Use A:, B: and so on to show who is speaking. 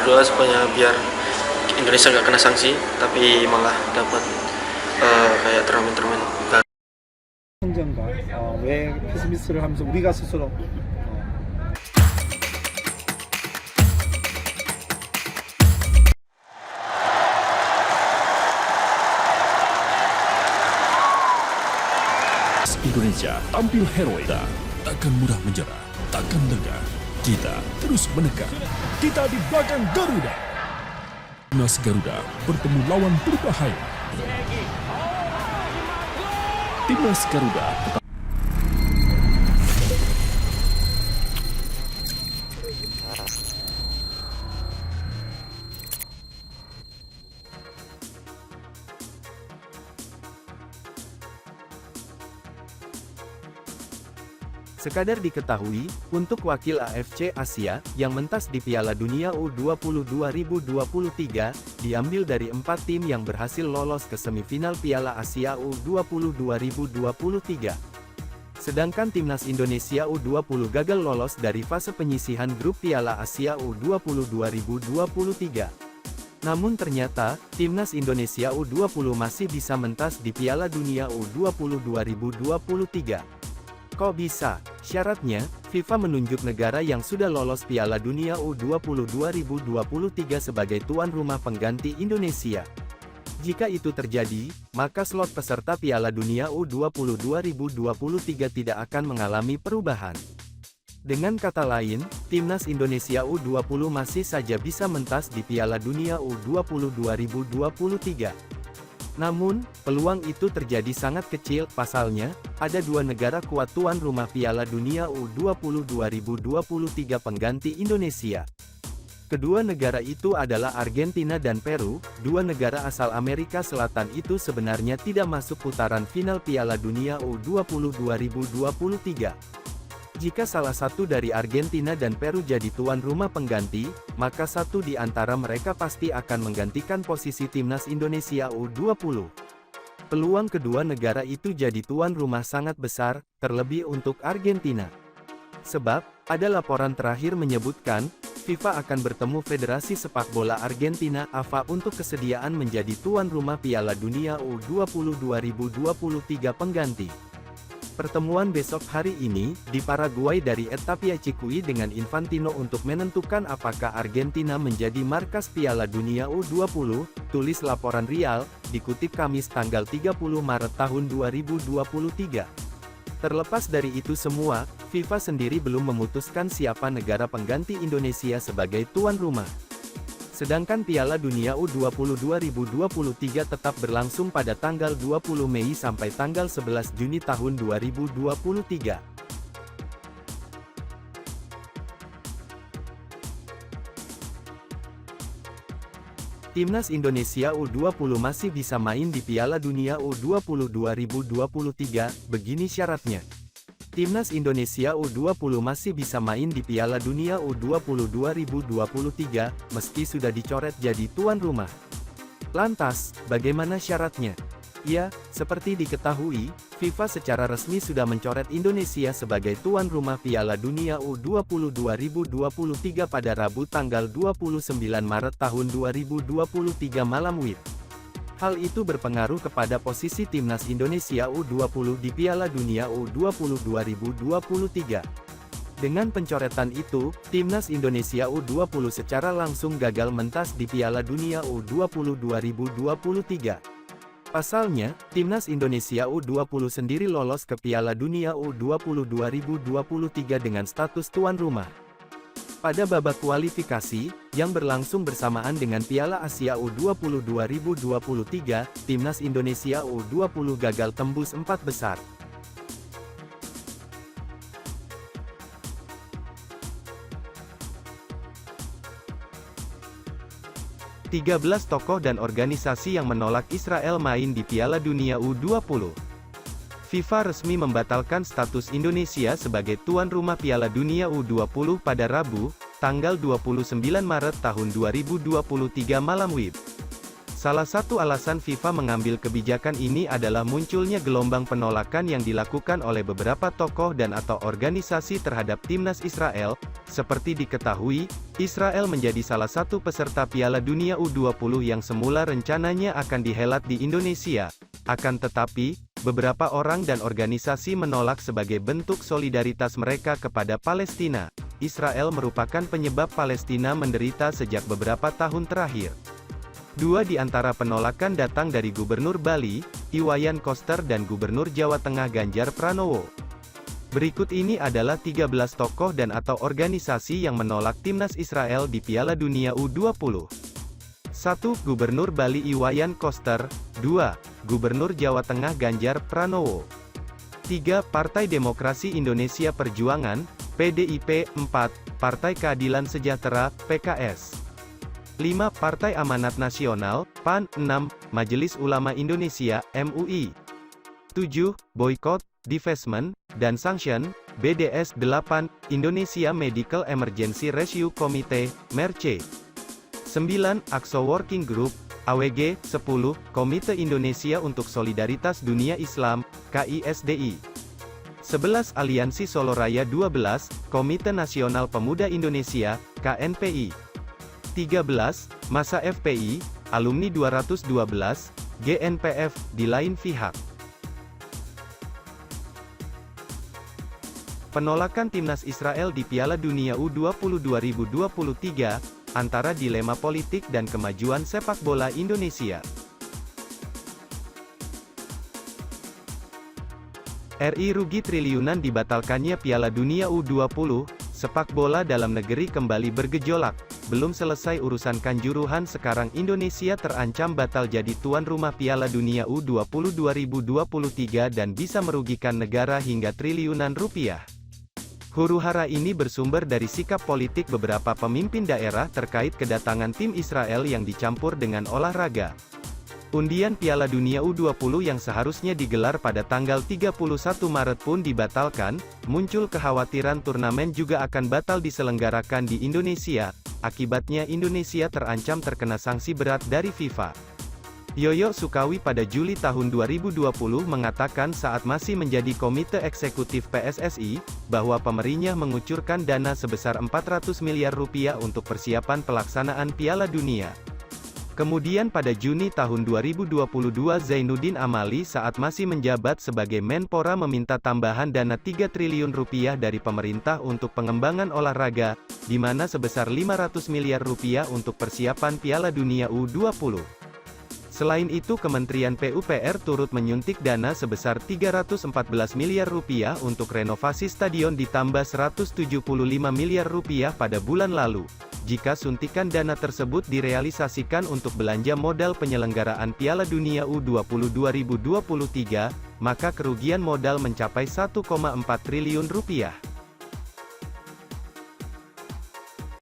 A: berdoa supaya biar Indonesia nggak kena sanksi, tapi malah dapat kayak turnamen-turnamen.
B: 성장과 왜 패스미스를 하면서 우리가 스스로
C: Indonesia tampil heroik, takkan mudah menyerah, takkan lengah. Kita terus menekan. Kita di belakang Garuda. Timnas Garuda bertemu lawan berbahaya. Timnas Garuda
D: Sekadar diketahui, untuk wakil AFC Asia, yang mentas di Piala Dunia U20 2023, diambil dari 4 tim yang berhasil lolos ke semifinal Piala Asia U20 2023. Sedangkan Timnas Indonesia U20 gagal lolos dari fase penyisihan grup Piala Asia U20 2023. Namun ternyata, Timnas Indonesia U20 masih bisa mentas di Piala Dunia U20 2023. Kok bisa? Syaratnya, FIFA menunjuk negara yang sudah lolos Piala Dunia U20 2023 sebagai tuan rumah pengganti Indonesia. Jika itu terjadi, maka slot peserta Piala Dunia U20 2023 tidak akan mengalami perubahan. Dengan kata lain, Timnas Indonesia U20 masih saja bisa mentas di Piala Dunia U20 2023. Namun, peluang itu terjadi sangat kecil, pasalnya, ada 2 negara kuat tuan rumah Piala Dunia U20 2023 pengganti Indonesia. Kedua negara itu adalah Argentina dan Peru, 2 negara asal Amerika Selatan itu sebenarnya tidak masuk putaran final Piala Dunia U20 2023. Jika salah satu dari Argentina dan Peru jadi tuan rumah pengganti, maka satu di antara mereka pasti akan menggantikan posisi Timnas Indonesia U20. Peluang kedua negara itu jadi tuan rumah sangat besar, terlebih untuk Argentina. Sebab, ada laporan terakhir menyebutkan, FIFA akan bertemu Federasi Sepak Bola Argentina (AFA) untuk kesediaan menjadi tuan rumah Piala Dunia U20 2023 pengganti. Pertemuan besok hari ini, di Paraguay dari Tapia Cikui dengan Infantino untuk menentukan apakah Argentina menjadi markas Piala Dunia U20, tulis laporan Rial, dikutip Kamis tanggal 30 Maret tahun 2023. Terlepas dari itu semua, FIFA sendiri belum memutuskan siapa negara pengganti Indonesia sebagai tuan rumah. Sedangkan Piala Dunia U20 2023 tetap berlangsung pada tanggal 20 Mei sampai tanggal 11 Juni tahun 2023. Timnas Indonesia U20 masih bisa main di Piala Dunia U20 2023, begini syaratnya. Timnas Indonesia U20 masih bisa main di Piala Dunia U20 2023, meski sudah dicoret jadi tuan rumah. Lantas, bagaimana syaratnya? Ya, seperti diketahui, FIFA secara resmi sudah mencoret Indonesia sebagai tuan rumah Piala Dunia U20 2023 pada Rabu tanggal 29 Maret tahun 2023 malam WIB. Hal itu berpengaruh kepada posisi Timnas Indonesia U20 di Piala Dunia U20 2023. Dengan pencoretan itu, Timnas Indonesia U20 secara langsung gagal mentas di Piala Dunia U20 2023. Pasalnya, Timnas Indonesia U20 sendiri lolos ke Piala Dunia U20 2023 dengan status tuan rumah. Pada babak kualifikasi, yang berlangsung bersamaan dengan Piala Asia U20 2023, Timnas Indonesia U20 gagal tembus 4 besar. "13 tokoh dan organisasi yang menolak Israel main di Piala Dunia U20. FIFA resmi membatalkan status Indonesia sebagai tuan rumah Piala Dunia U20 pada Rabu, tanggal 29 Maret tahun 2023 malam WIB. Salah satu alasan FIFA mengambil kebijakan ini adalah munculnya gelombang penolakan yang dilakukan oleh beberapa tokoh dan atau organisasi terhadap timnas Israel. Seperti diketahui, Israel menjadi salah satu peserta Piala Dunia U20 yang semula rencananya akan dihelat di Indonesia. Akan tetapi, beberapa orang dan organisasi menolak sebagai bentuk solidaritas mereka kepada Palestina. Israel merupakan penyebab Palestina menderita sejak beberapa tahun terakhir. Dua di antara penolakan datang dari Gubernur Bali, Iwayan Koster dan Gubernur Jawa Tengah Ganjar Pranowo. Berikut ini adalah 13 tokoh dan atau organisasi yang menolak timnas Israel di Piala Dunia U20. 1. Gubernur Bali Iwayan Koster. 2. Gubernur Jawa Tengah Ganjar Pranowo. 3. Partai Demokrasi Indonesia Perjuangan, PDIP. 4. Partai Keadilan Sejahtera, PKS. 5. Partai Amanat Nasional, PAN. 6. Majelis Ulama Indonesia, MUI. 7. Boykot, Divestment, dan Sanction, BDS. 8. Indonesia Medical Emergency Rescue Committee, MERC. 9. AXO Working Group, AWG. 10. Komite Indonesia untuk Solidaritas Dunia Islam, KISDI. 11. Aliansi Solo Raya 12, Komite Nasional Pemuda Indonesia, KNPI. 13. Masa FPI, Alumni 212, GNPF, di lain pihak. Penolakan timnas Israel di Piala Dunia U20 2023, antara dilema politik dan kemajuan sepak bola Indonesia. RI rugi triliunan dibatalkannya Piala Dunia U20, sepak bola dalam negeri kembali bergejolak. Belum selesai urusan Kanjuruhan sekarang Indonesia terancam batal jadi tuan rumah Piala Dunia U20 2023 dan bisa merugikan negara hingga triliunan rupiah. Huru-hara ini bersumber dari sikap politik beberapa pemimpin daerah terkait kedatangan tim Israel yang dicampur dengan olahraga. Undian Piala Dunia U20 yang seharusnya digelar pada tanggal 31 Maret pun dibatalkan, muncul kekhawatiran turnamen juga akan batal diselenggarakan di Indonesia, akibatnya Indonesia terancam terkena sanksi berat dari FIFA. Yoyo Sukawi pada Juli tahun 2020 mengatakan saat masih menjadi komite eksekutif PSSI, bahwa pemerintah mengucurkan dana sebesar 400 miliar rupiah untuk persiapan pelaksanaan Piala Dunia. Kemudian pada Juni tahun 2022 Zainuddin Amali saat masih menjabat sebagai Menpora meminta tambahan dana 3 triliun rupiah dari pemerintah untuk pengembangan olahraga, di mana sebesar 500 miliar rupiah untuk persiapan Piala Dunia U20. Selain itu Kementerian PUPR turut menyuntik dana sebesar 314 miliar rupiah untuk renovasi stadion ditambah 175 miliar rupiah pada bulan lalu. Jika suntikan dana tersebut direalisasikan untuk belanja modal penyelenggaraan Piala Dunia U20 2023, maka kerugian modal mencapai 1,4 triliun rupiah.